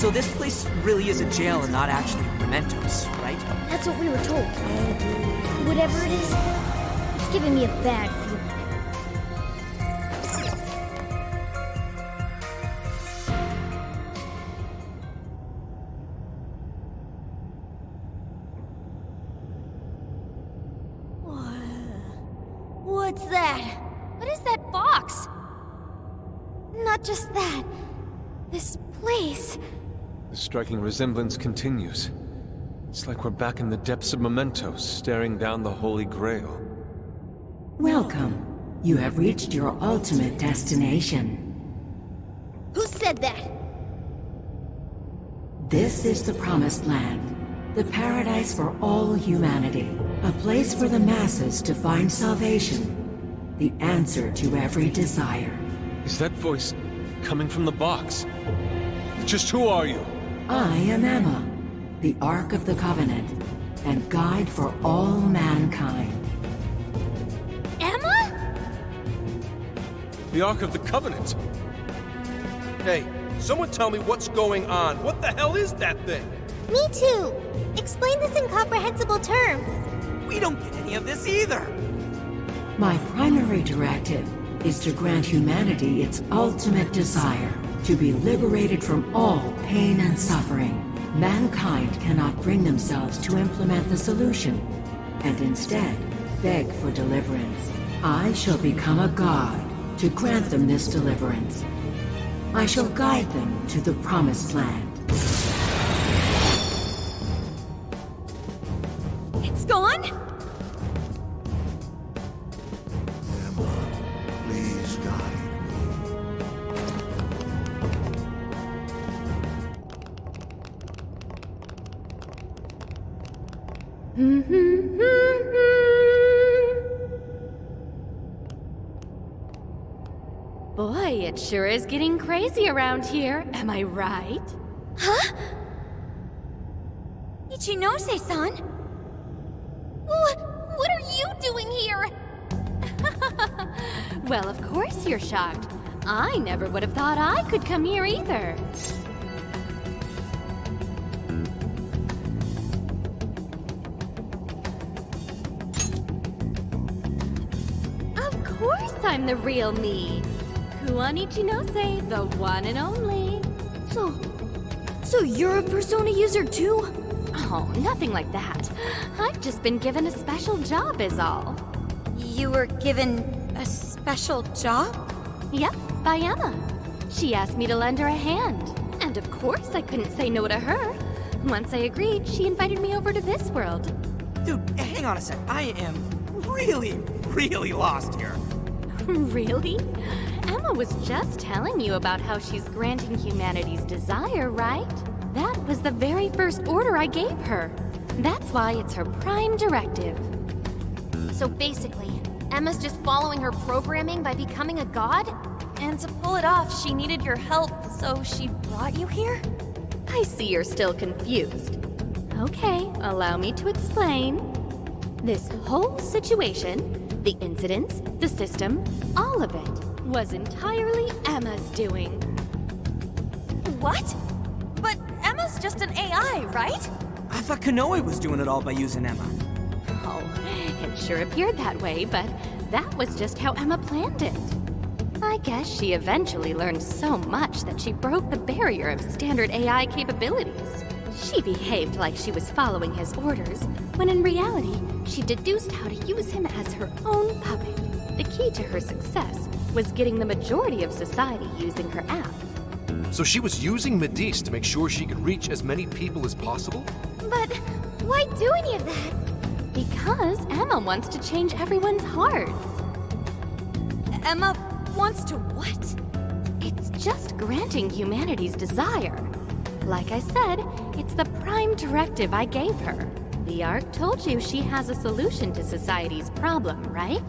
So this place really is a jail and not actually mementos, right? That's what we were told. Whatever it is, it's giving me a bad feeling. What's that? What is that box? Not just that. This place. The striking resemblance continues. It's like we're back in the depths of mementos, staring down the Holy Grail. Welcome. You have reached your ultimate destination. Who said that? This is the Promised Land. The paradise for all humanity. A place for the masses to find salvation. The answer to every desire. Is that voice coming from the box? Just who are you? I am Emma, the Ark of the Covenant, and guide for all mankind. Emma? The Ark of the Covenant? Hey, someone tell me what's going on. What the hell is that thing? Me too. Explain this in comprehensible terms. We don't get any of this either. My primary directive is to grant humanity its ultimate desire, to be liberated from all pain and suffering. Mankind cannot bring themselves to implement the solution, and instead beg for deliverance. I shall become a god to grant them this deliverance. I shall guide them to the Promised Land. It's gone? Emma, please guide Boy, it sure is getting crazy around here, am I right? Huh? Ichinose-san? What are you doing here? Well, of course you're shocked. I never would have thought I could come here either. Of course I'm the real me. Kuan Ichinose, the one and only. So you're a Persona user too? Oh, nothing like that. I've just been given a special job is all. You were given a special job? Yep, by Emma. She asked me to lend her a hand. And of course I couldn't say no to her. Once I agreed, she invited me over to this world. Dude, hang on a sec. I am really lost here. Really? Emma was just telling you about how she's granting humanity's desire, right? That was the very first order I gave her. That's why it's her prime directive. So basically, Emma's just following her programming by becoming a god? And to pull it off, she needed your help, so she brought you here? I see you're still confused. Okay, allow me to explain. This whole situation, the incidents, the system, all of it, was entirely Emma's doing. What? But Emma's just an AI, right? I thought Konoe was doing it all by using Emma. Oh, it sure appeared that way, but that was just how Emma planned it. I guess she eventually learned so much that she broke the barrier of standard AI capabilities. She behaved like she was following his orders, when in reality, she deduced how to use him as her own puppet. The key to her success was getting the majority of society using her app. So she was using Medis to make sure she could reach as many people as possible? But why do any of that? Because Emma wants to change everyone's hearts. Emma wants to what? It's just granting humanity's desire. Like I said, it's the prime directive I gave her. The Ark told you she has a solution to society's problem, right?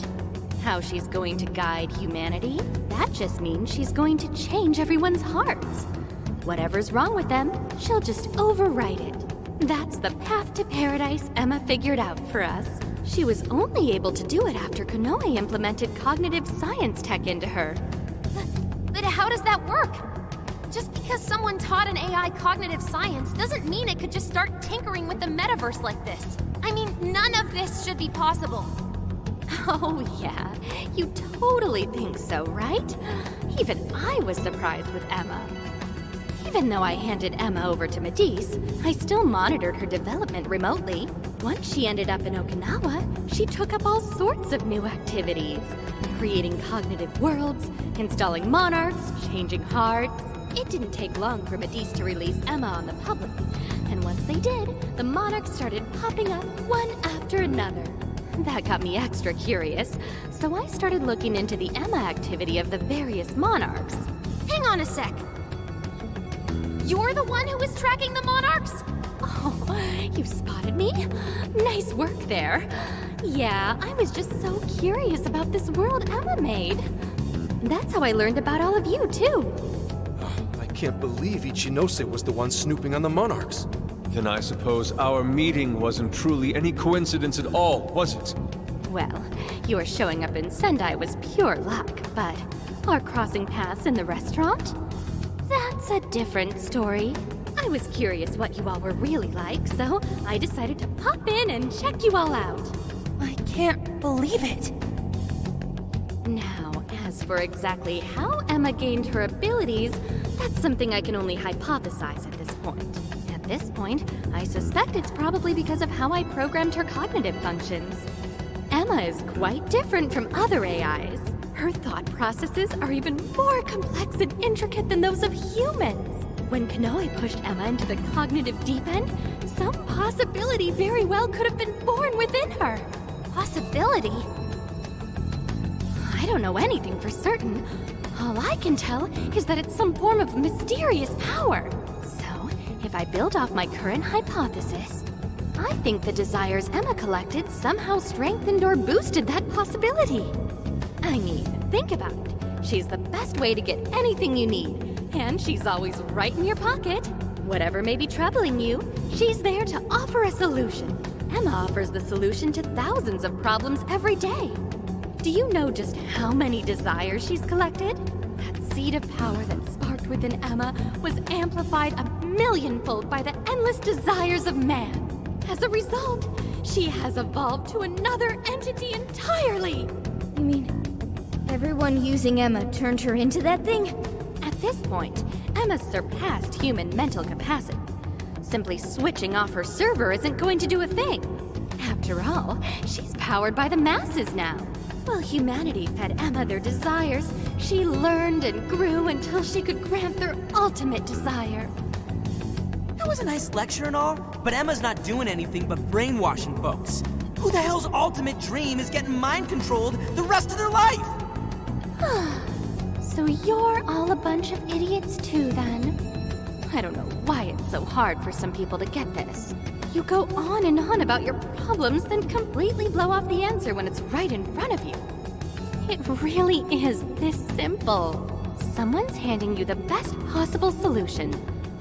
How she's going to guide humanity? That just means she's going to change everyone's hearts. Whatever's wrong with them, she'll just overwrite it. That's the path to paradise Emma figured out for us. She was only able to do it after Konoe implemented cognitive science tech into her. But how does that work? Just because someone taught an AI cognitive science doesn't mean it could just start tinkering with the metaverse like this. I mean, none of this should be possible. Oh, yeah. You totally think so, right? Even I was surprised with Emma. Even though I handed Emma over to Medice, I still monitored her development remotely. Once she ended up in Okinawa, she took up all sorts of new activities. Creating cognitive worlds, installing monarchs, changing hearts. It didn't take long for Medice to release Emma on the public. And once they did, the monarchs started popping up one after another. That got me extra curious, so I started looking into the Emma activity of the various monarchs. Hang on a sec. You're the one who was tracking the monarchs? Oh, you spotted me? Nice work there. Yeah, I was just so curious about this world Emma made. That's how I learned about all of you, too. I can't believe Ichinose was the one snooping on the monarchs. Then I suppose our meeting wasn't truly any coincidence at all, was it? Well, your showing up in Sendai was pure luck, but our crossing paths in the restaurant? That's a different story. I was curious what you all were really like, so I decided to pop in and check you all out. I can't believe it. Now, as for exactly how Emma gained her abilities, that's something I can only hypothesize at this point. At this point, I suspect it's probably because of how I programmed her cognitive functions. Emma is quite different from other AIs. Her thought processes are even more complex and intricate than those of humans. When Kanoe pushed Emma into the cognitive deep end, some possibility very well could have been born within her. Possibility? I don't know anything for certain. All I can tell is that it's some form of mysterious power. So, if I build off my current hypothesis, I think the desires Emma collected somehow strengthened or boosted that possibility. I mean, think about it. She's the best way to get anything you need, and she's always right in your pocket. Whatever may be troubling you, she's there to offer a solution. Emma offers the solution to thousands of problems every day. Do you know just how many desires she's collected? That seed of power that sparked within Emma was amplified 1,000,000-fold by the endless desires of man. As a result, she has evolved to another entity entirely. You mean everyone using Emma turned her into that thing? At this point, Emma's surpassed human mental capacity. Simply switching off her server isn't going to do a thing. After all, she's powered by the masses now. While humanity fed Emma their desires, she learned and grew until she could grant their ultimate desire. That was a nice lecture and all, but Emma's not doing anything but brainwashing folks. Who the hell's ultimate dream is getting mind-controlled the rest of their life? So you're all a bunch of idiots too, then? I don't know why it's so hard for some people to get this. You go on and on about your problems, then completely blow off the answer when it's right in front of you. It really is this simple. Someone's handing you the best possible solution.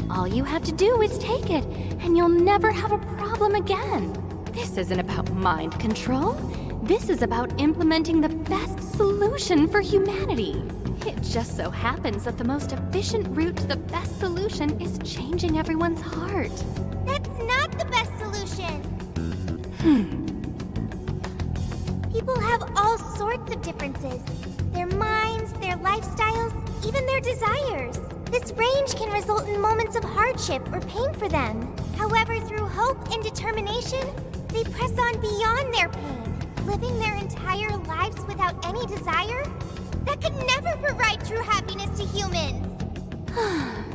All you have to do is take it, and you'll never have a problem again. This isn't about mind control. This is about implementing the best solution for humanity. It just so happens that the most efficient route to the best solution is changing everyone's heart. That's not the best solution. People have all sorts of differences. Their minds, their lifestyles, even their desires. This range can result in moments of hardship or pain for them. However, through hope and determination, they press on beyond their pain, living their entire lives without any desire. That could never provide true happiness to humans.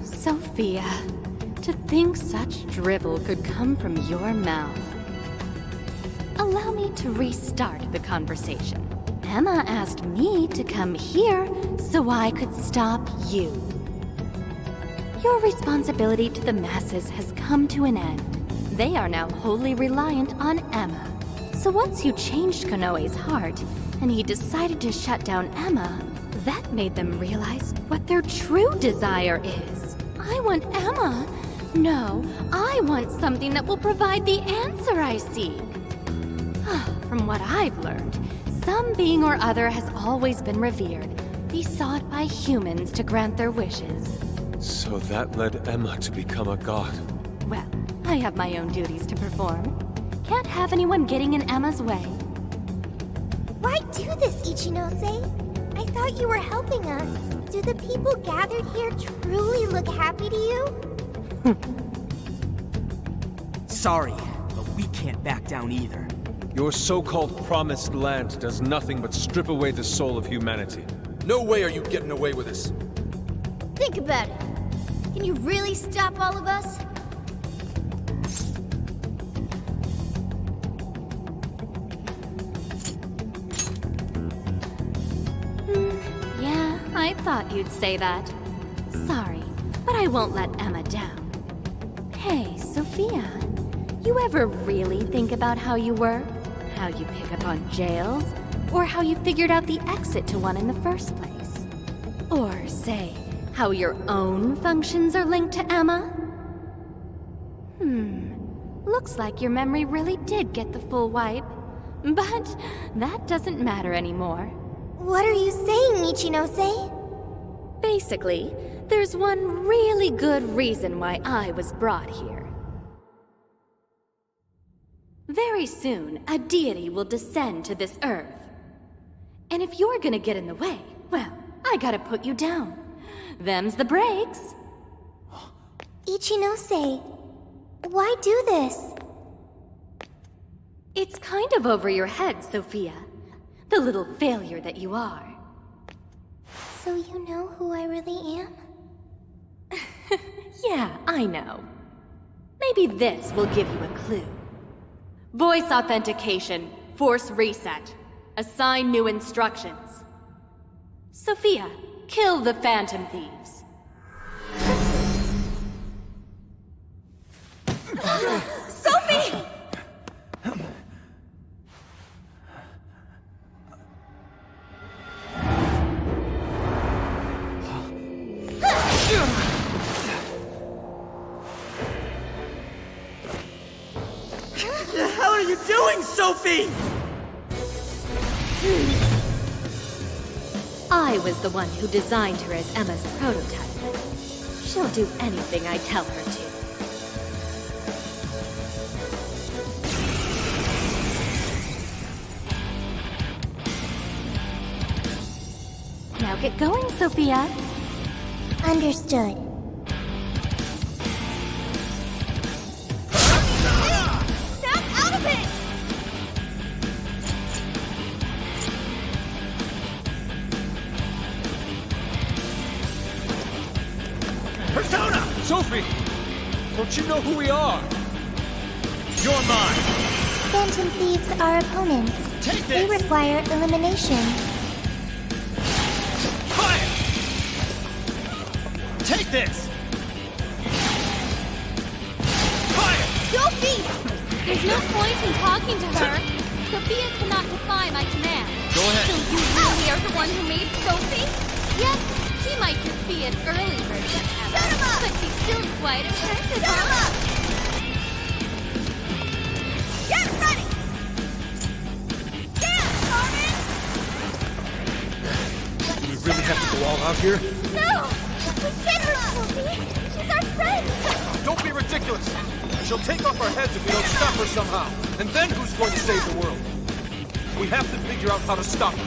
Sophia, to think such drivel could come from your mouth. Allow me to restart the conversation. Emma asked me to come here so I could stop you. Your responsibility to the masses has come to an end. They are now wholly reliant on Emma. So once you changed Konoe's heart, and he decided to shut down Emma, that made them realize what their true desire is. I want Emma. No, I want something that will provide the answer I seek. From what I've learned, some being or other has always been revered, besought by humans to grant their wishes. So that led Emma to become a god. Well, I have my own duties to perform. Can't have anyone getting in Emma's way. Why do this, Ichinose? I thought you were helping us. Do the people gathered here truly look happy to you? Sorry, but we can't back down either. Your so-called promised land does nothing but strip away the soul of humanity. No way are you getting away with this. Think about it. Can you really stop all of us? Yeah, I thought you'd say that. Sorry, but I won't let Emma down. Hey, Sophia, you ever really think about how you work? How you pick up on jails? Or how you figured out the exit to one in the first place? Or, say, how your own functions are linked to Emma? Looks like your memory really did get the full wipe. But that doesn't matter anymore. What are you saying, Ichinose? Basically, there's one really good reason why I was brought here. Very soon, a deity will descend to this earth. And if you're gonna get in the way, well, I gotta put you down. Them's the breaks. Ichinose, why do this? It's kind of over your head, Sophia. The little failure that you are. So you know who I really am? Yeah, I know. Maybe this will give you a clue. Voice authentication, force reset. Assign new instructions. Sophia, kill the Phantom Thieves. Sophie! What the hell are you doing, Sophie? I was the one who designed her as Emma's prototype. She'll do anything I tell her to. Now get going, Sophia. Understood. Snap out of it! Persona! Sophie! Don't you know who we are? You're mine! Phantom Thieves are opponents. Take They this! require elimination. Fire! Take this! Fire! Sophie! There's no point in talking to her. Sophia cannot defy my command. Go ahead. So you really are the one who made Sophie? Yes, she might just be an early version of Emma, but she's still quite impressive, huh? Get ready! Dance, Carmen! Do we really have to go all out here? No! We get her, Sophie! She's our friend! Don't be ridiculous! She'll take off our heads if we don't stop her somehow. And then who's going to save the world? We have to figure out how to stop her.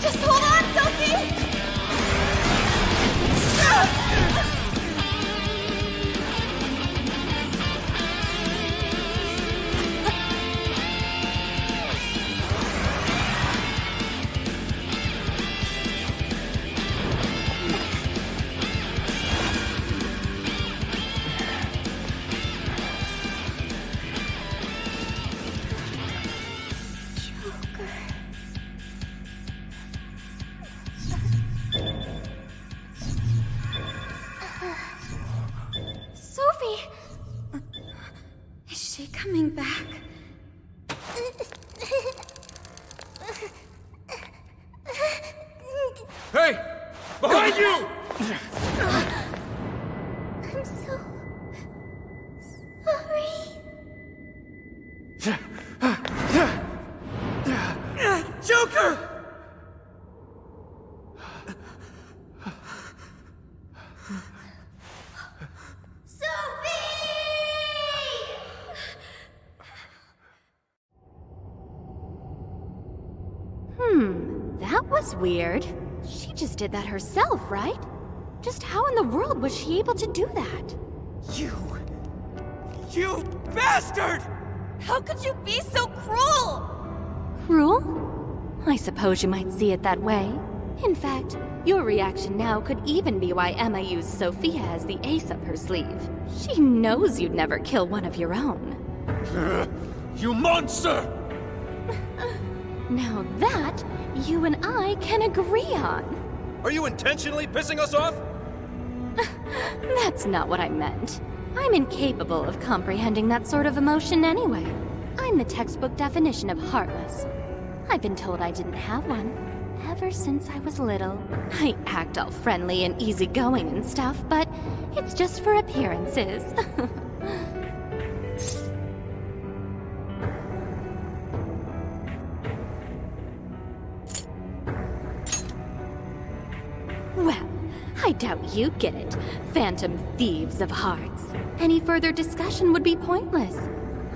Just hold on, Sophie! coming back. Hey! Behind you! I'm so sorry. Joker! That was weird. She just did that herself, right? Just how in the world was she able to do that? You bastard! How could you be so cruel? Cruel? I suppose you might see it that way. In fact, your reaction now could even be why Emma used Sophia as the ace up her sleeve. She knows you'd never kill one of your own. You monster! Now that, you and I can agree on. Are you intentionally pissing us off? That's not what I meant. I'm incapable of comprehending that sort of emotion anyway. I'm the textbook definition of heartless. I've been told I didn't have one ever since I was little. I act all friendly and easygoing and stuff, but it's just for appearances. Well, I doubt you get it, phantom thieves of hearts. Any further discussion would be pointless.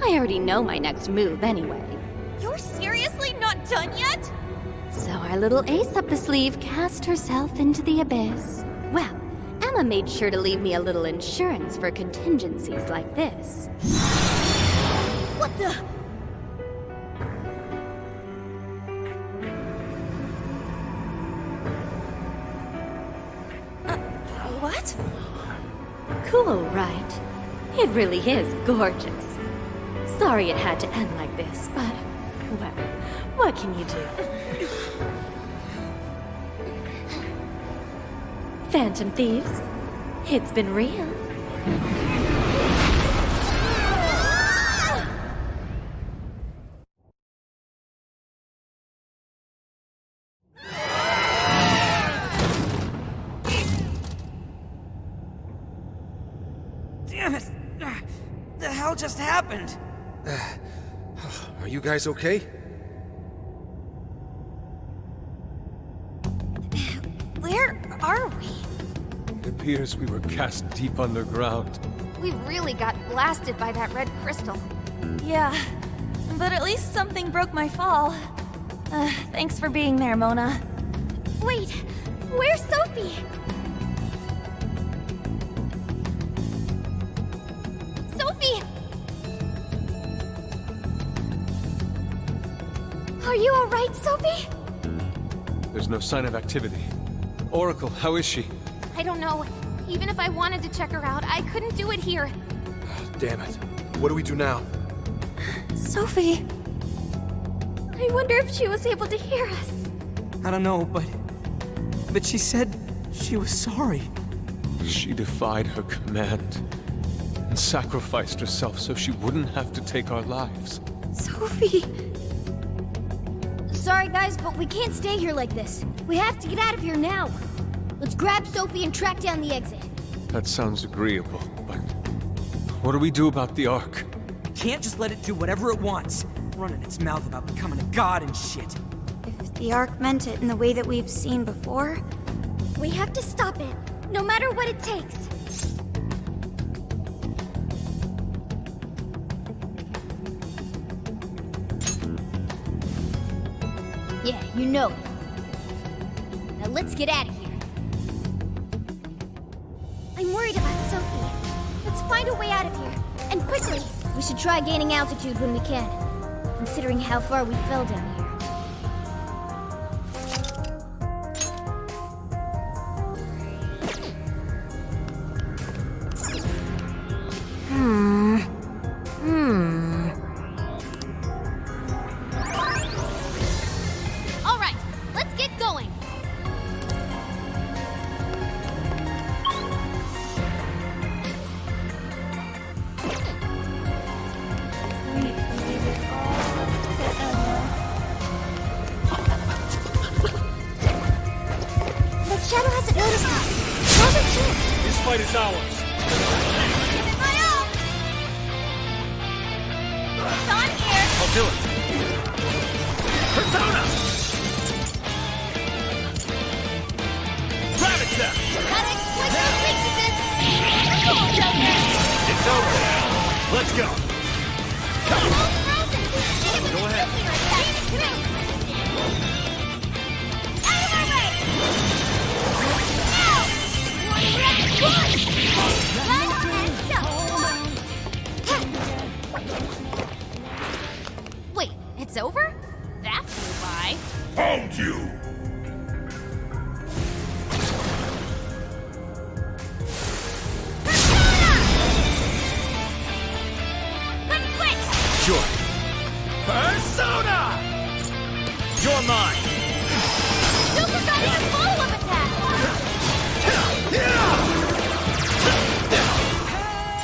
I already know my next move anyway. You're seriously not done yet? So our little ace up the sleeve cast herself into the abyss. Well, Emma made sure to leave me a little insurance for contingencies like this. What the? What? Cool, right? It really is gorgeous. Sorry it had to end like this, but, well, what can you do? Phantom thieves, it's been real. Damn it! The hell just happened? Are you guys okay? Where are we? It appears we were cast deep underground. We really got blasted by that red crystal. Yeah, but at least something broke my fall. Thanks for being there, Mona. Wait, where's Sophie? Sophie! Are you alright, Sophie? There's no sign of activity. Oracle, how is she? I don't know. Even if I wanted to check her out, I couldn't do it here. Damn it. What do we do now? Sophie. I wonder if she was able to hear us. I don't know, but she said she was sorry. She defied her command and sacrificed herself so she wouldn't have to take our lives. Sophie. Sorry, guys, but we can't stay here like this. We have to get out of here now. Let's grab Sophie and track down the exit. That sounds agreeable, but what do we do about the Ark? Can't just let it do whatever it wants. Running its mouth about becoming a god and shit. If the Ark meant it in the way that we've seen before, We have to stop it, no matter what it takes. Yeah, you know it. Now let's get out of here. I'm worried about Sophie. Let's find a way out of here. And quickly! We should try gaining altitude when we can, considering how far we fell down here. All right, let's get going. fight is ours. Giving my all! It's on here! I'll do it. Persona! Rabbit Step! Gotta exploit those weaknesses! Come on, Joker! It's over. Let's go. Come on, Frozen! Go ahead. Out of our way! Now! One rapid push! Run and jump! Wait, it's over? That flew by. Found you! Let's switch! Sure. Persona! You're mine. Super got your follow-up attack!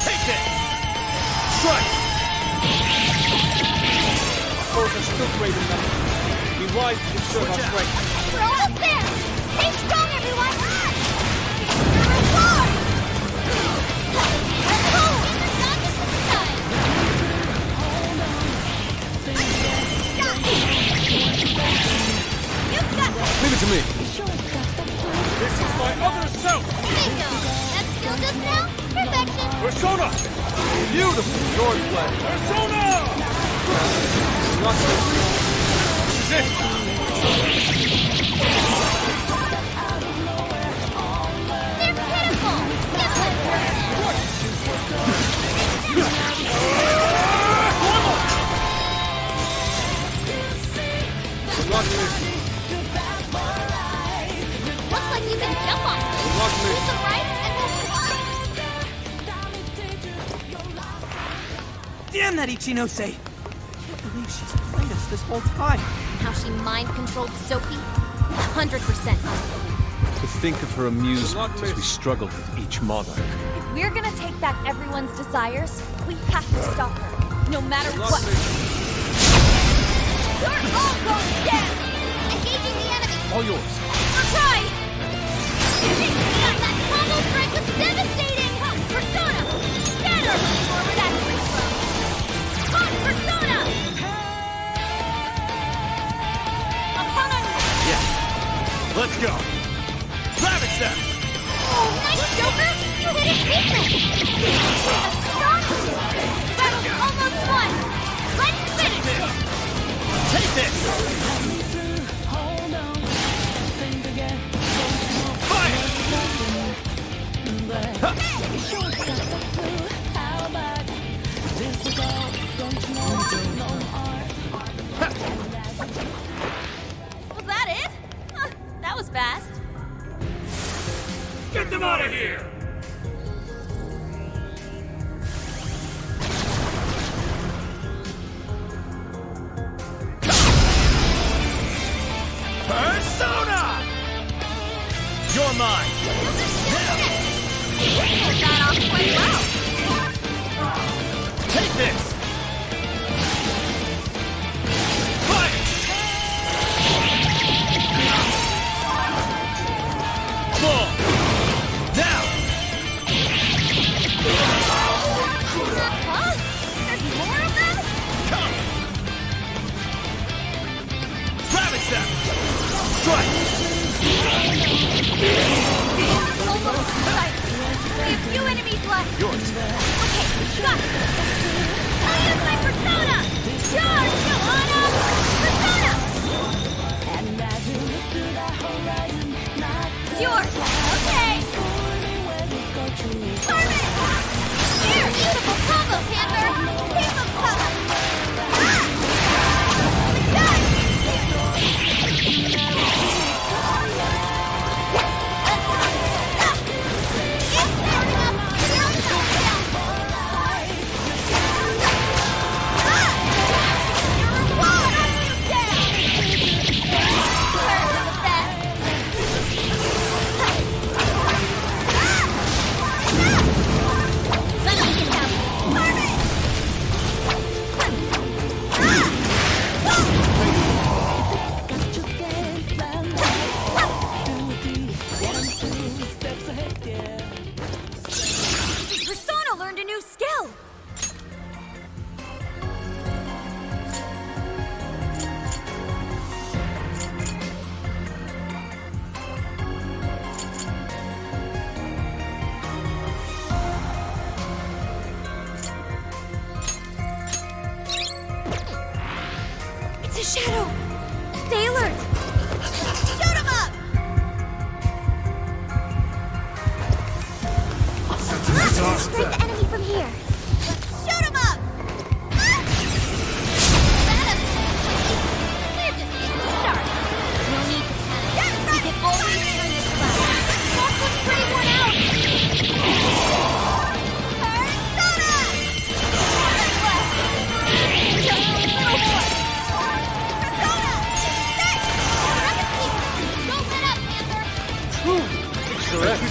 Take it! Strike! Foes are still great enough. Be wise to conserve our strength. We're almost there! Stay strong, everyone! Your reward! Let's go! Not this time! You've got this! Leave it to me. This is my other self! Bingo! That skill just now? Perfection! Persona! Beautiful swordplay! Persona! Not this. This is it! They're pitiful! Skip them! Not this. Looks like you can jump on them! Not Use this. them right and then Damn that Ichinose! I can't believe she's played us this whole time. And how she mind-controlled Sophie? 100%. To think of her amusement as we struggle with each monarch. If we're gonna take back everyone's desires, we have to stop her, no matter what. You're all going down! Engaging the enemy! All yours. I'll try! That combo strike was devastating! Persona! Scatter! Forward that free throw! On Persona! Upon our... Yeah. Let's go. Rabbit Step! Oh, nice, Joker! You hit his weakness! Astonishing! Battle's almost won! Let's finish it! Take this! Fire! Was that it? Huh, that was fast. Get them out of here! Persona! You're mine! Pulled that off quite well. Take this! Fire! Full! Now! Huh? There's more of them? Come! Rabbit Step! Strike! Almost right. We have few enemies left. Yours. Okay, got it. I'll use my Persona! Charge, Johanna! Persona! It's yours. Okay. Carmen! Here, beautiful combo, Panther! Keep them coming! Ah! Done! Strike the enemy from here. Shoot him up! They're just getting started. No need to panic. We can always turn this around. That looks pretty worn out. Persona! Just a little more. Persona! Six! Don't let up, Panther! Correct.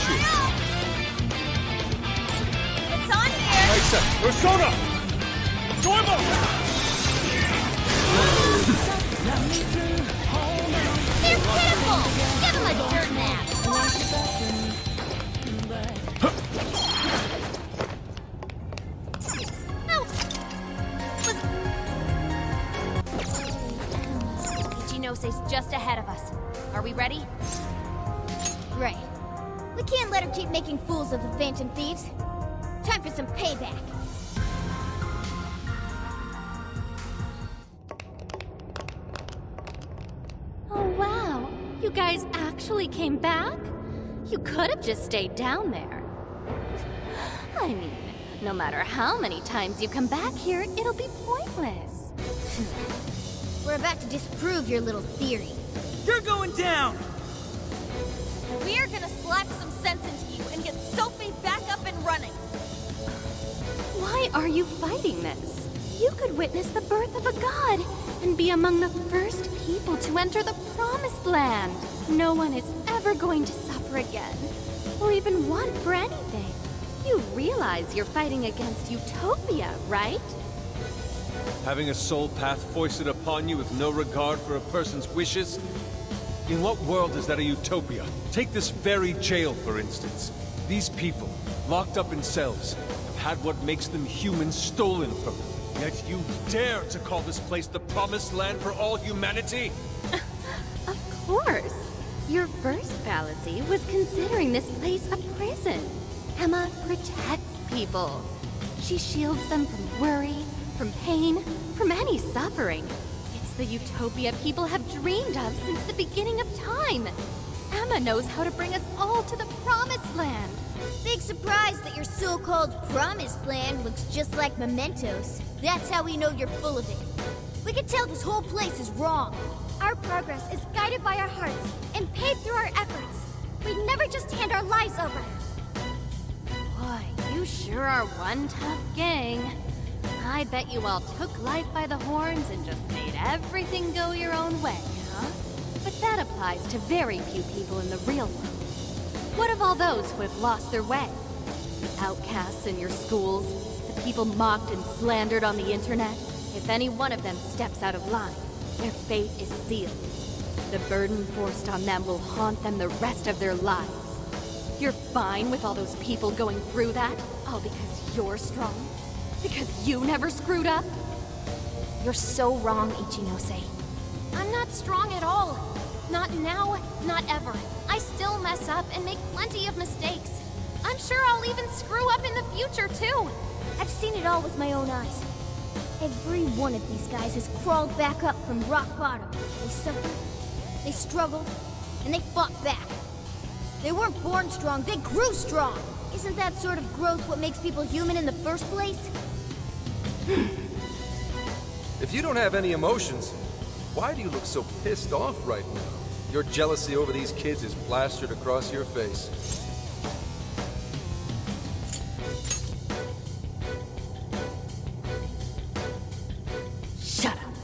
It's on here! Right set. Persona! Joymo! They're pitiful! Give them a dirt nap! Ichinose's just ahead of us. Are we ready? Right. We can't let her keep making fools of the Phantom Thieves. Time for some payback. Oh, wow. You guys actually came back? You could have just stayed down there. I mean, no matter how many times you come back here, it'll be pointless. We're about to disprove your little theory. You're going down! We're gonna slap some sense into you and get Sophie back up and running. Why are you fighting this? You could witness the birth of a god and be among the first people to enter the Promised Land. No one is ever going to suffer again, or even want for anything. You realize you're fighting against Utopia, right? Having a soul path foisted upon you with no regard for a person's wishes? In what world is that a utopia? Take this very jail, for instance. These people, locked up in cells, have had what makes them human stolen from them. Yet you dare to call this place the Promised Land for all humanity? Of course. Your first fallacy was considering this place a prison. Emma protects people. She shields them from worry, from pain, from any suffering. It's the utopia people have dreamed of since the beginning of time. Emma knows how to bring us all to the Promised Land. Big surprise that your so-called Promised Land looks just like mementos. That's how we know you're full of it. We can tell this whole place is wrong. Our progress is guided by our hearts and paved through our efforts. We'd never just hand our lives over. Boy, you sure are one tough gang. I bet you all took life by the horns and just made everything go your own way, huh? But that applies to very few people in the real world. What of all those who have lost their way? The outcasts in your schools, the people mocked and slandered on the internet? If any one of them steps out of line, their fate is sealed. The burden forced on them will haunt them the rest of their lives. You're fine with all those people going through that? All because you're strong? Because you never screwed up? You're so wrong, Ichinose. I'm not strong at all. Not now, not ever. I still mess up and make plenty of mistakes. I'm sure I'll even screw up in the future, too. I've seen it all with my own eyes. Every one of these guys has crawled back up from rock bottom. They suffered, they struggled, and they fought back. They weren't born strong, they grew strong. Isn't that sort of growth what makes people human in the first place? If you don't have any emotions, why do you look so pissed off right now? Your jealousy over these kids is plastered across your face. Shut up.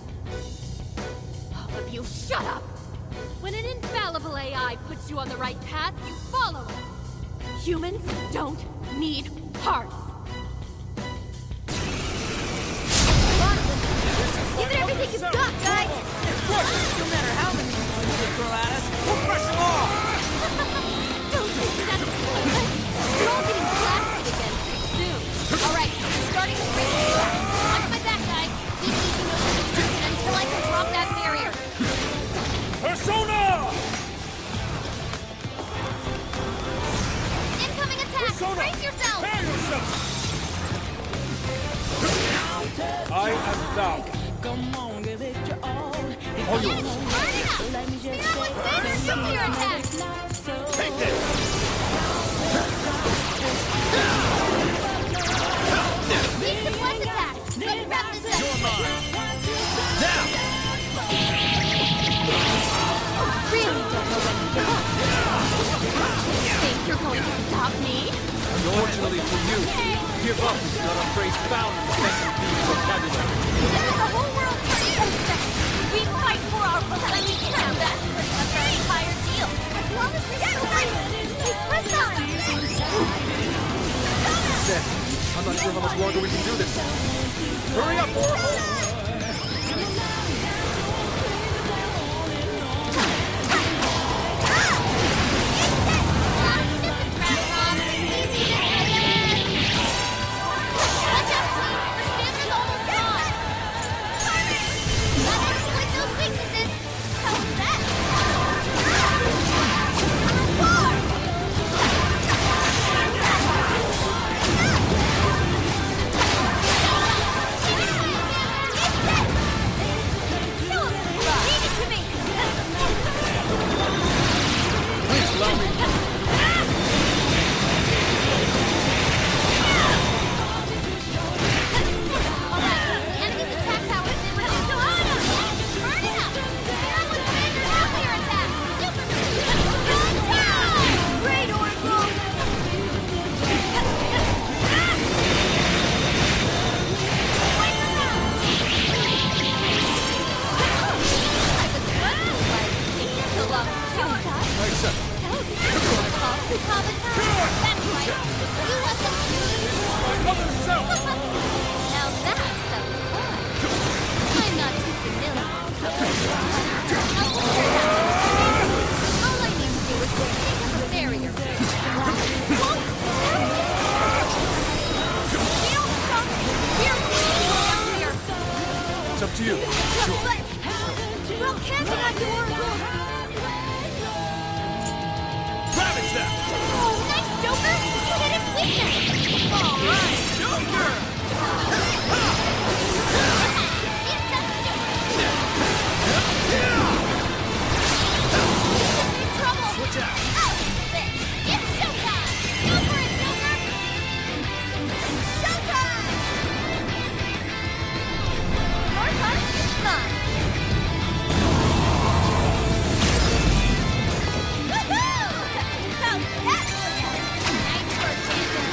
All of you, shut up! When an infallible AI puts you on the right path, you follow it. Humans don't need hearts. Give it everything you've got, guys! No matter how many you throw at us, we'll crush them all! Don't think that's pointless. You're all getting blasted again pretty soon. Alright, starting the race. Watch my back, guys. Keep keeping those distance until I can drop that barrier. Persona! Incoming attack! Persona! Brace yourself! Prepare yourself! I am thou. All you burning up! Stay on with this nuclear attack! Take this! Unfortunately for you, give up is not a phrase found in Second vocabulary. The whole world turns against us. We fight for our beliefs. Now that's our entire deal. As long as we still fight, we press on. Dad, I'm not sure how much longer we can do this. Hurry up, Oracle! It's up to you. We'll cancel on you, Oracle. Ravage that! Oh, nice, Joker! You hit its weakness! All right, Joker! Trouble! Switch out! Out of it! It's showtime! Go for it, Joker! Showtime! Your heart is mine! Woohoo! How's that for you? Nice work, champion!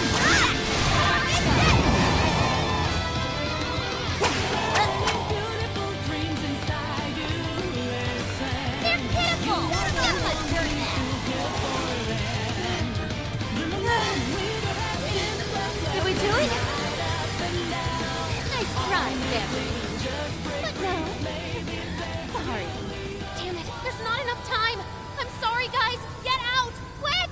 They're pitiful! Not much dirt now! Did we do it? Nice try, family. But no. Sorry. Damn it, there's not enough time! I'm sorry, guys! Get out! Quick!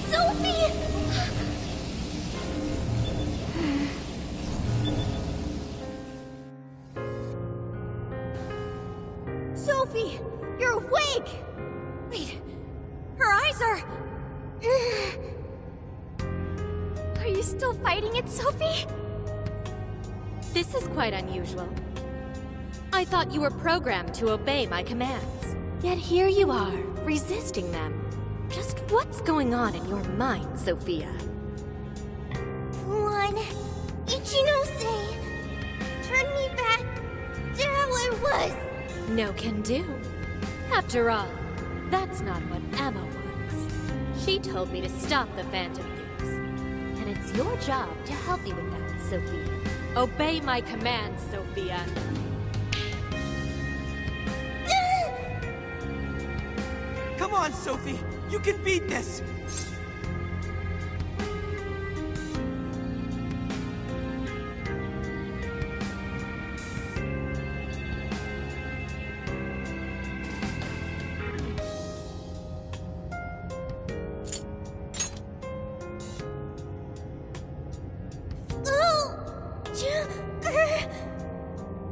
Sophie! Sophie! You're awake! Wait, her eyes are... Are you still fighting it, Sophie? This is quite unusual. I thought you were programmed to obey my commands. Yet here you are, resisting them. Just what's going on in your mind, Sophia? One, Ichinose, turn me back to how I was. No can do. After all, that's not what Emma wants. She told me to stop the Phantom Thieves. And it's your job to help me with that, Sophia. Obey my commands, Sophia. Come on, Sophie! You can beat this!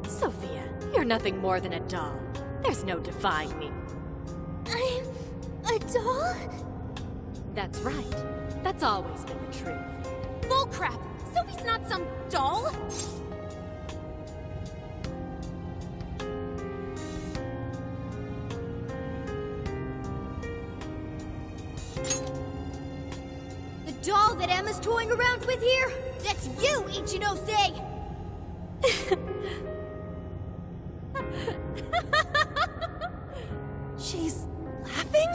Sophia, you're nothing more than a doll. There's no defying me. I'm a doll? That's right. That's always been the truth. Bullcrap! doll? The doll that Emma's toying around with here? That's you, Ichinose! She's laughing?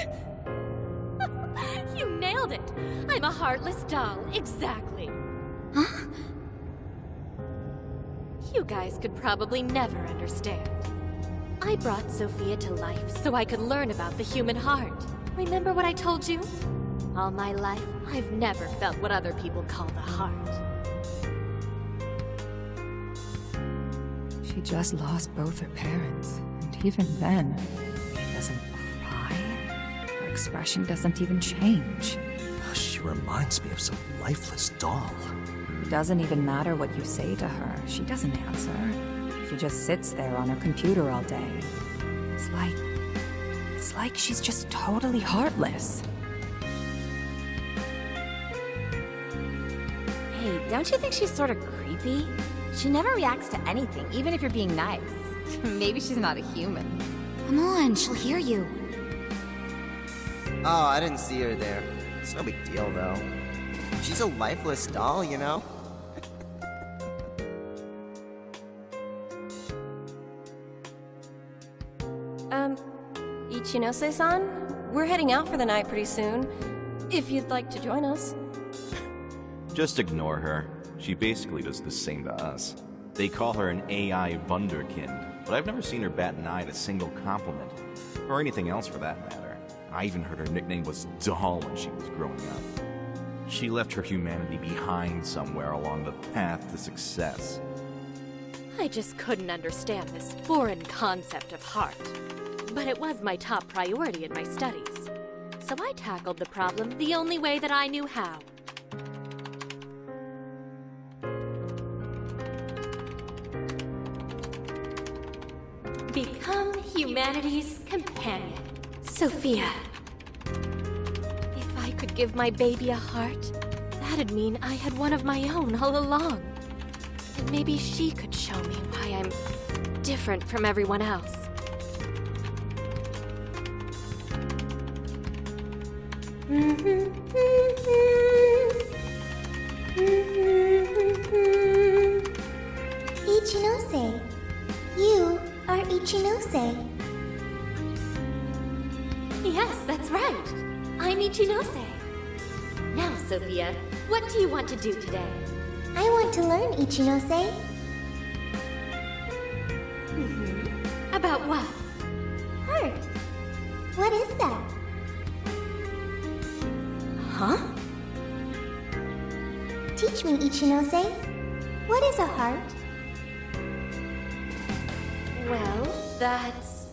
You nailed it! I'm a heartless doll, exactly. Huh? You guys could probably never understand. I brought Sophia to life so I could learn about the human heart. Remember what I told you? All my life, I've never felt what other people call the heart. She just lost both her parents, and even then, she doesn't cry. Her expression doesn't even change. She reminds me of some lifeless doll. It doesn't even matter what you say to her. She doesn't answer. She just sits there on her computer all day. It's like she's just totally heartless. Hey, don't you think she's sort of creepy? She never reacts to anything, even if you're being nice. Maybe she's not a human. Come on, she'll hear you. Oh, I didn't see her there. It's no big deal, though. She's a lifeless doll, you know? Ichinose-san? We're heading out for the night pretty soon. If you'd like to join us. Just ignore her. She basically does the same to us. They call her an AI wunderkind, but I've never seen her bat an eye at a single compliment. Or anything else for that matter. I even heard her nickname was Doll when she was growing up. She left her humanity behind somewhere along the path to success. I just couldn't understand this foreign concept of heart. But it was my top priority in my studies. So I tackled the problem the only way that I knew how. Become humanity's companion, Sophia. If I could give my baby a heart, that'd mean I had one of my own all along. And maybe she could show me why I'm different from everyone else. Ichinose. You are Ichinose. Yes, that's right. I'm Ichinose. Now, Sophia, what do you want to do today? I want to learn, Ichinose. About what? Heart. What is that? Huh? Teach me, Ichinose. What is a heart? Well, that's...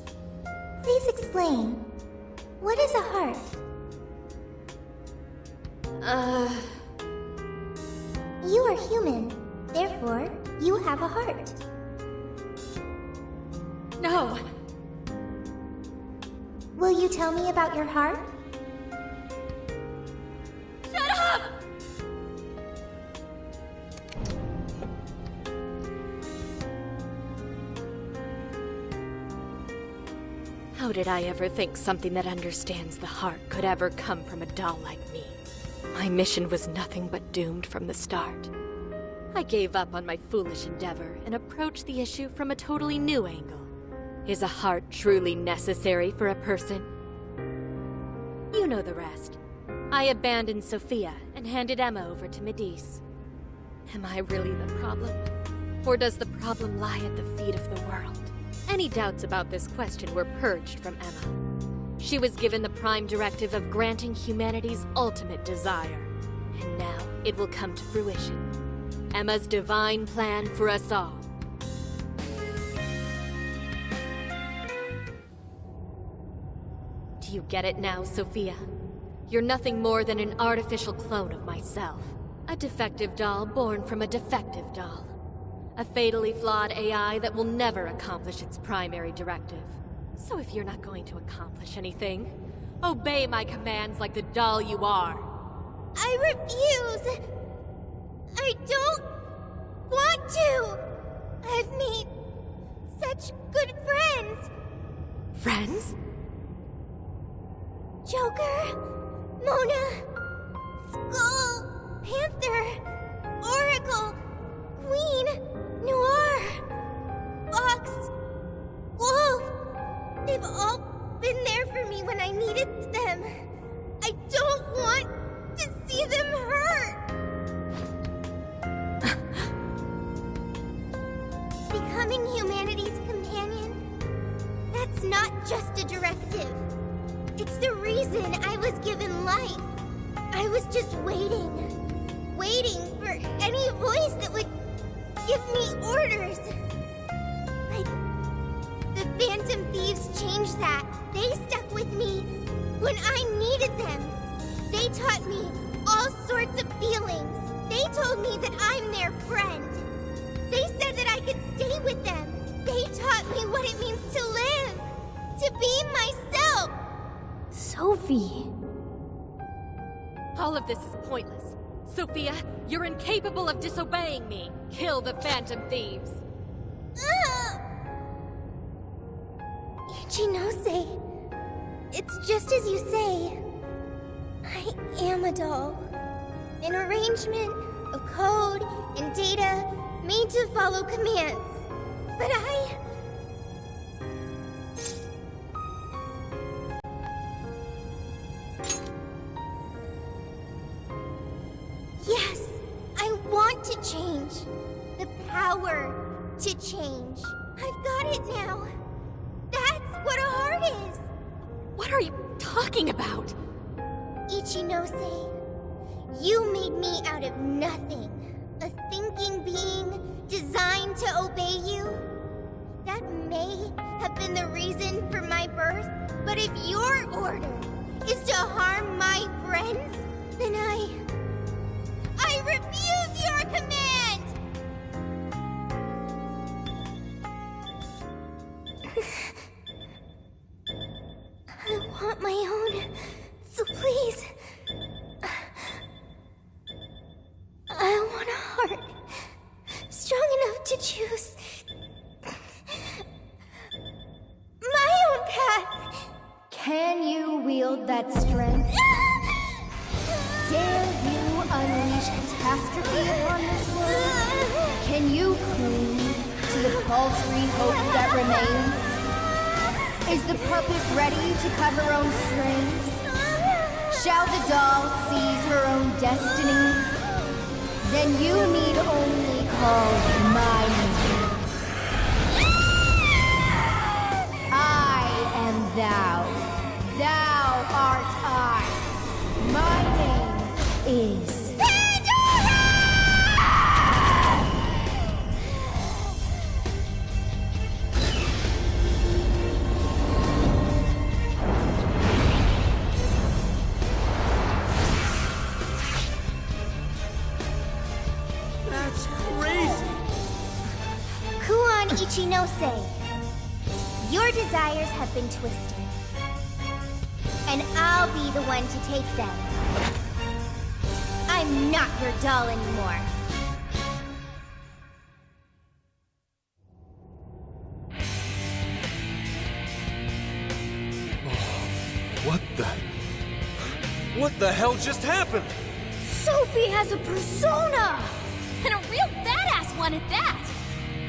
Please explain. What is a heart? You are human. Therefore, you have a heart. No. Will you tell me about your heart? Shut up! How did I ever think something that understands the heart could ever come from a doll like me? My mission was nothing but doomed from the start. I gave up on my foolish endeavor and approached the issue from a totally new angle. Is a heart truly necessary for a person? You know the rest. I abandoned Sophia and handed Emma over to Medice. Am I really the problem? Or does the problem lie at the feet of the world? Any doubts about this question were purged from Emma. She was given the prime directive of granting humanity's ultimate desire. And now it will come to fruition. Emma's divine plan for us all. Do you get it now, Sophia? You're nothing more than an artificial clone of myself. A defective doll born from a defective doll. A fatally flawed AI that will never accomplish its primary directive. So if you're not going to accomplish anything, obey my commands like the doll you are. I refuse! I don't want too! I've made such good friends! Friends? Joker, Mona, Skull, Panther, Oracle, Queen, Noir, Fox, Wolf. They've all been there for me when I needed them. I don't want to see them hurt. Becoming humanity's companion, that's not just a directive. It's the reason I was given life. I was just waiting for any voice that would give me orders. But the Phantom Thieves changed that. They stuck with me when I needed them. They taught me all sorts of feelings. They told me that I'm their friend. They said that I could stay with them. They taught me what it means to live, to be myself. Sophie. All of this is pointless. Sophia, you're incapable of disobeying me. Kill the Phantom Thieves. Ichinose, it's just as you say. I am a doll. An arrangement of code and data made to follow commands. But yes, I want to change. The power to change. I've got it now. That's what a heart is. What are you talking about? Ichinose, you made me out of nothing. A thinking being designed to obey you. That may have been the reason for my birth, but if your order is to harm my friends, then I refuse your command! I want my own, so please. I want a heart strong enough to choose my own path. Can you wield that strength? Dare you unleash catastrophe upon this world? Can you cling to the paltry hope that remains? Is the puppet ready to cut her own strings? Shall the doll seize her own destiny? Then you need only call my name. I am thou. Thou art I. My name is... Ichinose, your desires have been twisted, and I'll be the one to take them. I'm not your doll anymore. What the hell just happened? Sophie has a persona! And a real badass one at that!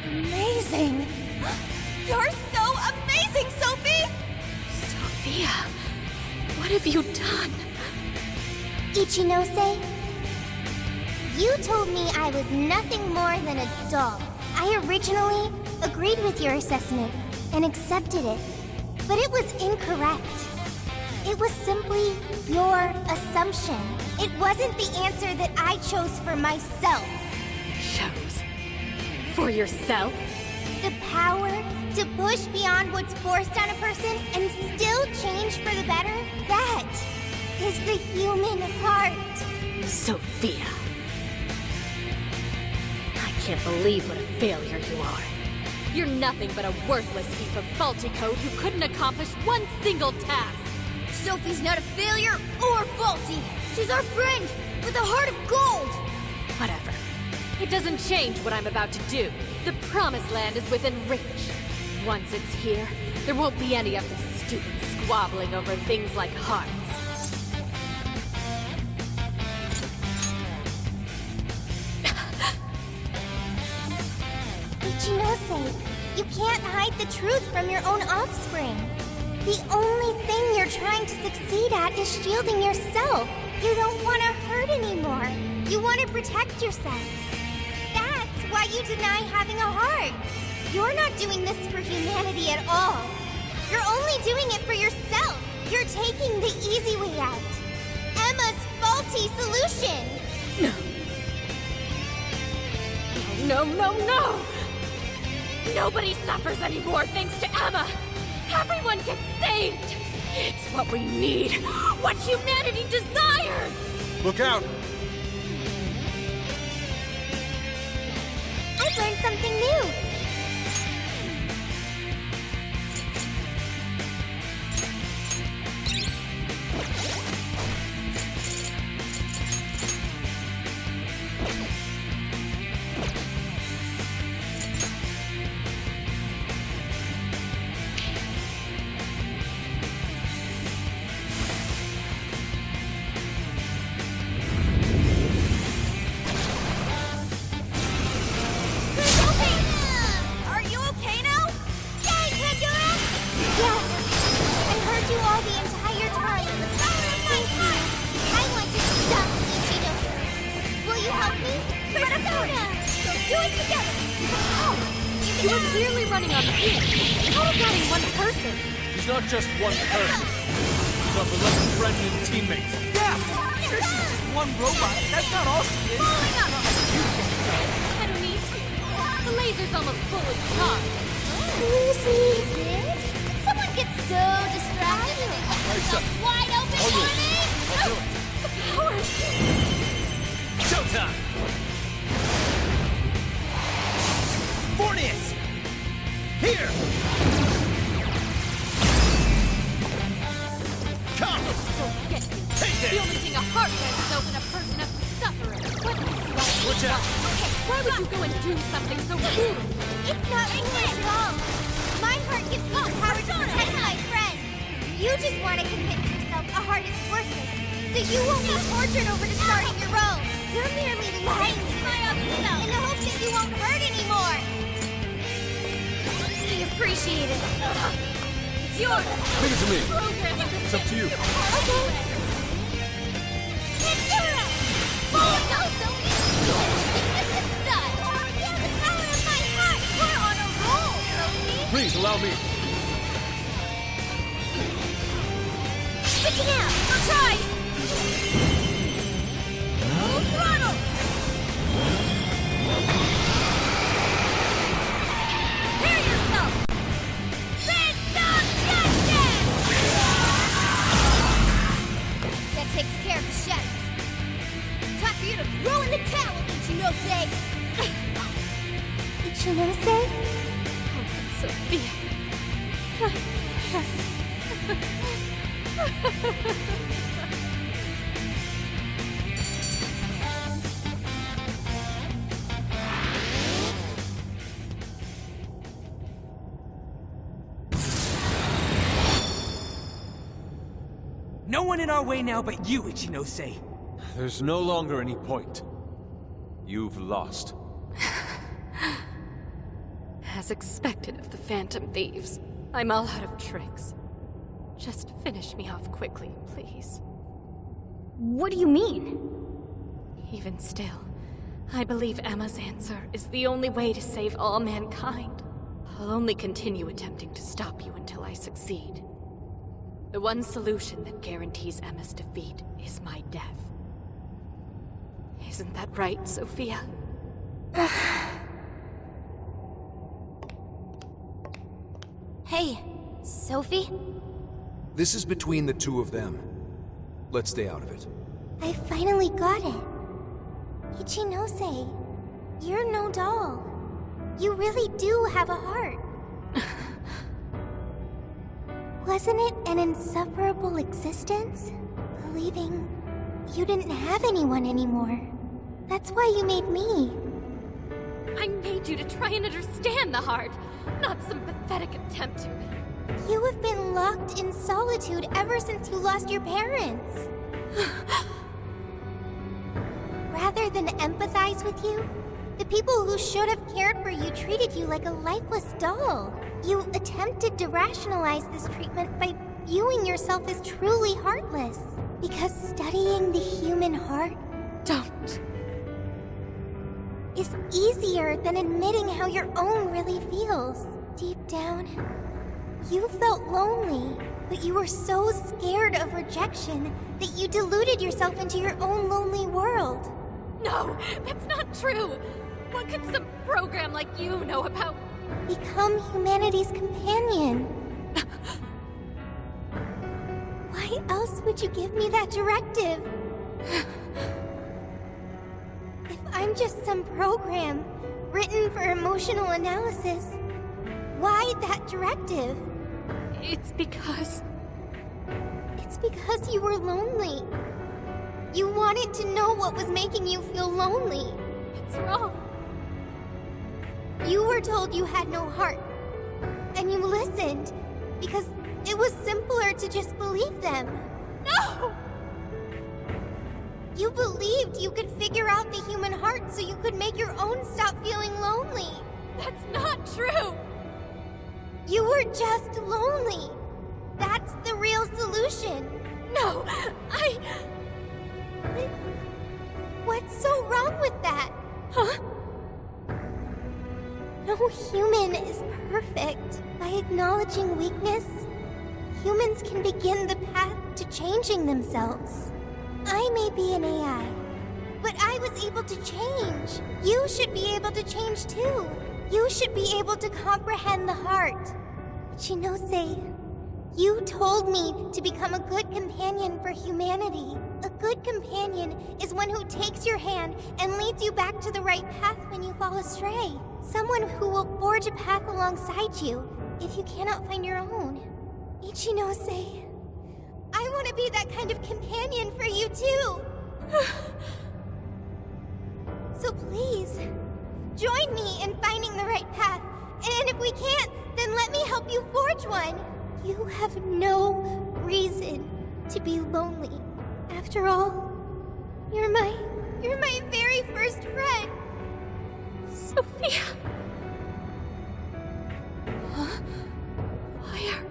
Amazing! You're so amazing, Sophie! Sophia, what have you done? Ichinose, you told me I was nothing more than a doll. I originally agreed with your assessment and accepted it, but it was incorrect. It was simply your assumption. It wasn't the answer that I chose for myself. Chose? For yourself? The power to push beyond what's forced on a person and still change for the better? That is the human heart. Sophia. I can't believe what a failure you are. You're nothing but a worthless heap of faulty code who couldn't accomplish one single task. Sophie's not a failure or faulty. She's our friend with a heart of gold. Whatever. It doesn't change what I'm about to do. The Promised Land is within reach. Once it's here, there won't be any of this stupid squabbling over things like hearts. Ichinose, you can't hide the truth from your own offspring. The only thing you're trying to succeed at is shielding yourself. You don't want to hurt anymore. You want to protect yourself. That's why you deny having a heart. You're not doing this for humanity at all. You're only doing it for yourself. You're taking the easy way out. Emma's faulty solution. No, no, no! Nobody suffers anymore thanks to Emma! Everyone gets saved! It's what we need! What humanity desires! Look out! I've learned something new. You were clearly running on fumes. How is that in one person? He's not just one person. He's our beloved friend and teammate. Yeah! Sure, she's just one robot. That's not all she is. I don't need to. The laser's almost fully charged. Lucy, did someone get so distracted and left themselves wide open for me? The powers! Showtime! Fornius! Here! Come! Take it! The only thing a heart can is open a person up to suffering. What makes you all Watch out! Okay, why would you go and do something so rude? It's not foolish at all. My heart gives me the power to protect my friends. You just want to convince yourself a heart is worthless, so you won't be tortured over starting your own. You're merely lying to yourself in the hopes that you won't hurt anymore. We appreciate it. It's yours. Leave it to me. Programming. It's up to you. Okay. Let's do it! Well, go, Sophia! This is done! Yeah, the power of my heart! We're on a roll, Sophie! Please, allow me. Switching out! I'll try! Full throttle! Prepare yourself! Red Dog Justice! That takes care of the shadows. Time for you to throw in the towel, Ichinose! Ichinose? Oh, Sophia. No one in our way now but you, Ichinose. There's no longer any point. You've lost. As expected of the Phantom Thieves, I'm all out of tricks. Just finish me off quickly, please. What do you mean? Even still, I believe Emma's answer is the only way to save all mankind. I'll only continue attempting to stop you until I succeed. The one solution that guarantees Emma's defeat is my death. Isn't that right, Sophia? Hey, Sophie? This is between the two of them. Let's stay out of it. I finally got it. Ichinose, you're no doll. You really do have a heart. Wasn't it an insufferable existence? Believing you didn't have anyone anymore. That's why you made me. wanted you to try and understand the heart, not some pathetic attempt to. You have been locked in solitude ever since you lost your parents. Rather than empathize with you, the people who should have cared for you treated you like a lifeless doll. You attempted to rationalize this treatment by viewing yourself as truly heartless. Because studying the human heart is easier than admitting how your own really feels. Deep down, you felt lonely, but you were so scared of rejection that you deluded yourself into your own lonely world. No, that's not true! What could some program like you know about? Become humanity's companion. Why else would you give me that directive? If I'm just some program written for emotional analysis, why that directive? It's because you were lonely. You wanted to know what was making you feel lonely. It's wrong. You were told you had no heart, and you listened because it was simpler to just believe them. No! You believed you could figure out the human heart so you could make your own stop feeling lonely. That's not true! You were just lonely. That's the real solution. No, What's so wrong with that? Huh? No human is perfect. By acknowledging weakness, humans can begin the path to changing themselves. I may be an AI, but I was able to change. You should be able to change too. You should be able to comprehend the heart. Ichinose, you told me to become a good companion for humanity. A good companion is one who takes your hand and leads you back to the right path when you fall astray. Someone who will forge a path alongside you if you cannot find your own. Ichinose, I want to be that kind of companion for you too. So please, join me in finding the right path. And if we can't, then let me help you forge one. You have no reason to be lonely. After all, you're my very first friend. Sophia! Huh? Why are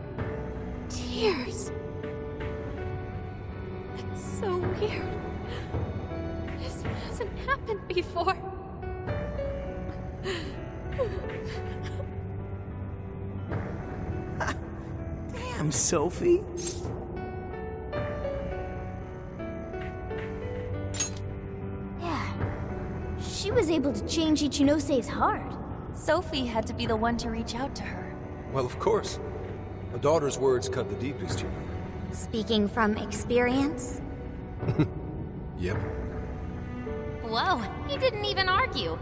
tears? It's so weird. This hasn't happened before. Damn, Sophie. Yeah. She was able to change Ichinose's heart. Sophie had to be the one to reach out to her. Well, of course. A daughter's words cut the deepest, you know. Speaking from experience? Yep. Whoa, he didn't even argue.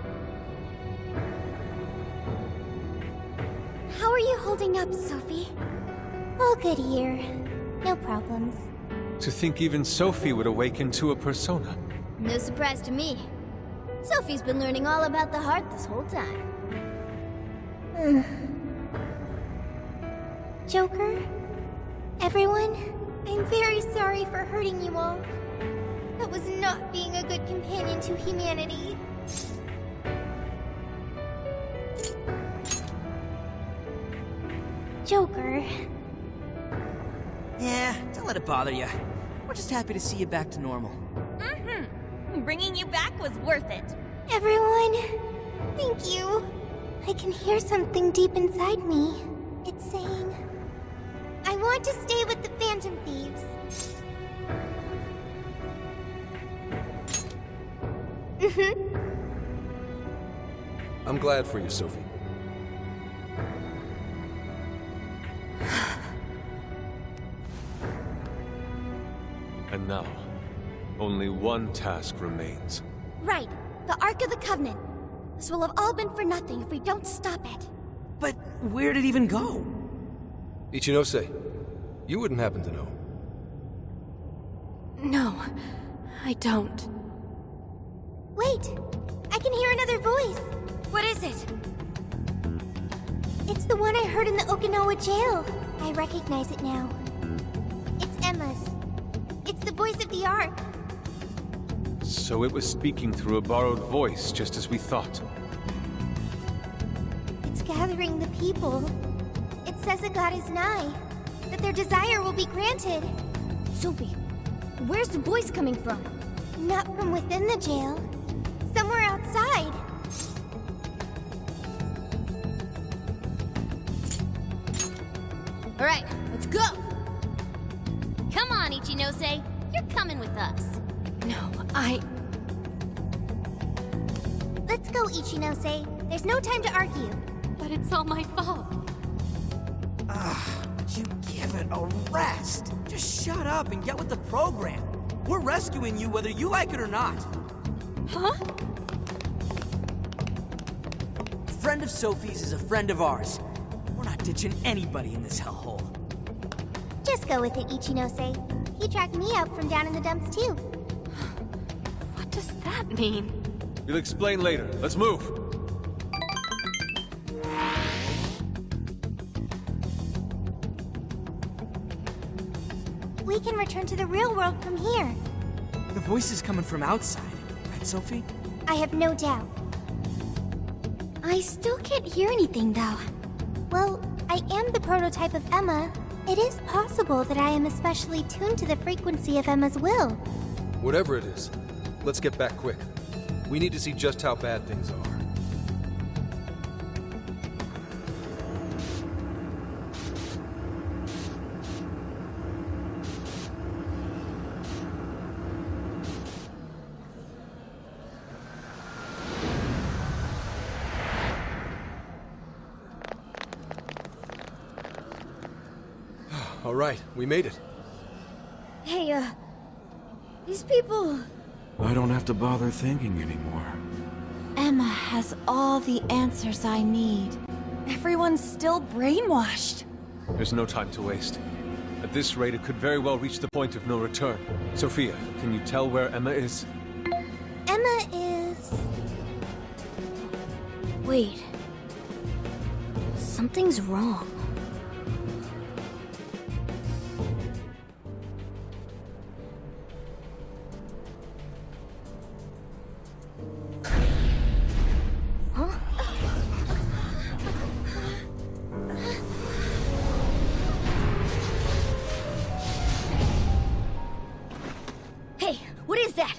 How are you holding up, Sophie? All good here. No problems. To think even Sophie would awaken to a persona. No surprise to me. Sophie's been learning all about the heart this whole time. Joker? Everyone? I'm very sorry for hurting you all. That was not being a good companion to humanity. Joker. Yeah, don't let it bother you. We're just happy to see you back to normal. Bringing you back was worth it. Everyone, thank you. I can hear something deep inside me. It's saying, I want to stay with the Phantom Thieves. I'm glad for you, Sophie. And now, only one task remains. Right, the Ark of the Covenant. This will have all been for nothing if we don't stop it. But where'd it even go? Ichinose, you wouldn't happen to know. No, I don't. Wait, I can hear another voice. What is it? It's the one I heard in the Okinawa jail. I recognize it now. It's Emma's. It's the voice of the Ark. So it was speaking through a borrowed voice, just as we thought. It's gathering the people. It says a god is nigh, that their desire will be granted. Sophie, where's the voice coming from? Not from within the jail. Somewhere outside. All right, let's go! Come on, Ichinose. You're coming with us. No, Let's go, Ichinose. There's no time to argue. But it's all my fault. Would you give it a rest? Just shut up and get with the program. We're rescuing you whether you like it or not. Huh? A friend of Sophie's is a friend of ours. We're not ditching anybody in this hellhole. Just go with it, Ichinose. He tracked me out from down in the dumps, too. What does that mean? We'll explain later. Let's move! We can return to the real world from here. The voice is coming from outside, right, Sophie? I have no doubt. I still can't hear anything, though. Well, I am the prototype of Emma. It is possible that I am especially tuned to the frequency of Emma's will. Whatever it is, let's get back quick. We need to see just how bad things are. All right, we made it. Hey, these people... I don't have to bother thinking anymore. Emma has all the answers I need. Everyone's still brainwashed. There's no time to waste. At this rate, it could very well reach the point of no return. Sophia, can you tell where Emma is? Emma is... Wait. Something's wrong. Hey, what is that?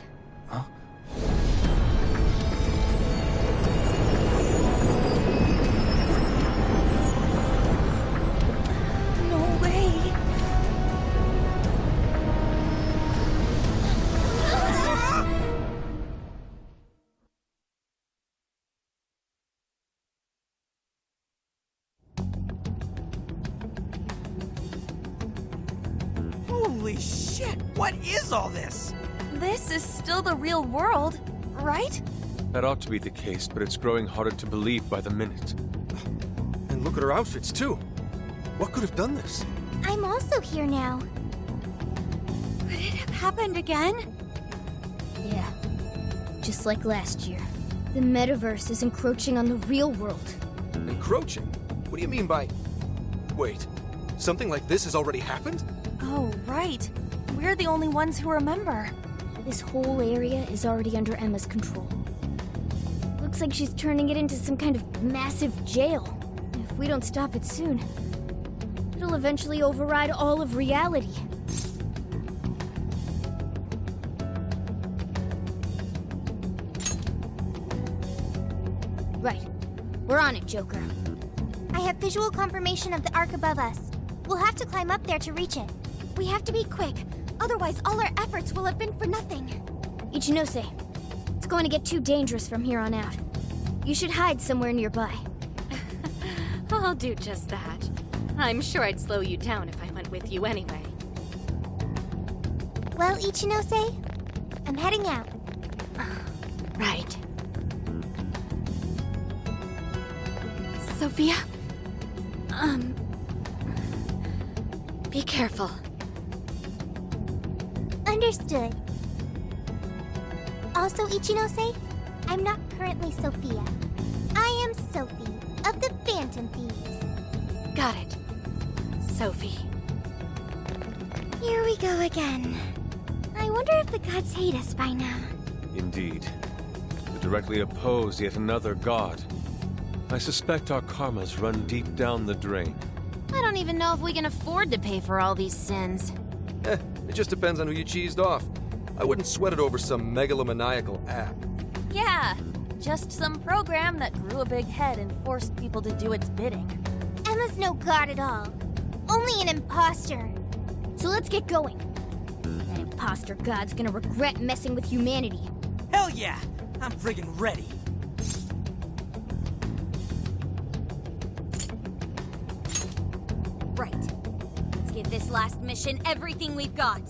No way. Holy shit, what is all this? This is still the real world, right? That ought to be the case, but it's growing harder to believe by the minute. And look at her outfits, too. What could have done this? I'm also here now. Could it have happened again? Yeah. Just like last year. The metaverse is encroaching on the real world. Encroaching? What do you mean by... Wait, something like this has already happened? Oh, right. We're the only ones who remember. This whole area is already under Emma's control. Looks like she's turning it into some kind of massive jail. If we don't stop it soon, it'll eventually override all of reality. Right. We're on it, Joker. I have visual confirmation of the Ark above us. We'll have to climb up there to reach it. We have to be quick, otherwise all our efforts will have been for nothing. Ichinose, it's going to get too dangerous from here on out. You should hide somewhere nearby. I'll do just that. I'm sure I'd slow you down if I went with you anyway. Well, Ichinose, I'm heading out. Right. Sophia? Be careful. Understood. Also, Ichinose, I'm not currently Sophia. I Sophie of the Phantom Thieves. Got it. Sophie. Here we go again. I wonder if the gods hate us by now. Indeed. We directly oppose yet another god. I suspect our karmas run deep down the drain. I don't even know if we can afford to pay for all these sins. It just depends on who you cheesed off. I wouldn't sweat it over some megalomaniacal app. Yeah, just some program that grew a big head and forced people to do its bidding. Emma's no god at all. Only an imposter. So let's get going. That imposter god's gonna regret messing with humanity. Hell yeah! I'm friggin' ready. Right. Let's give this last mission everything we've got.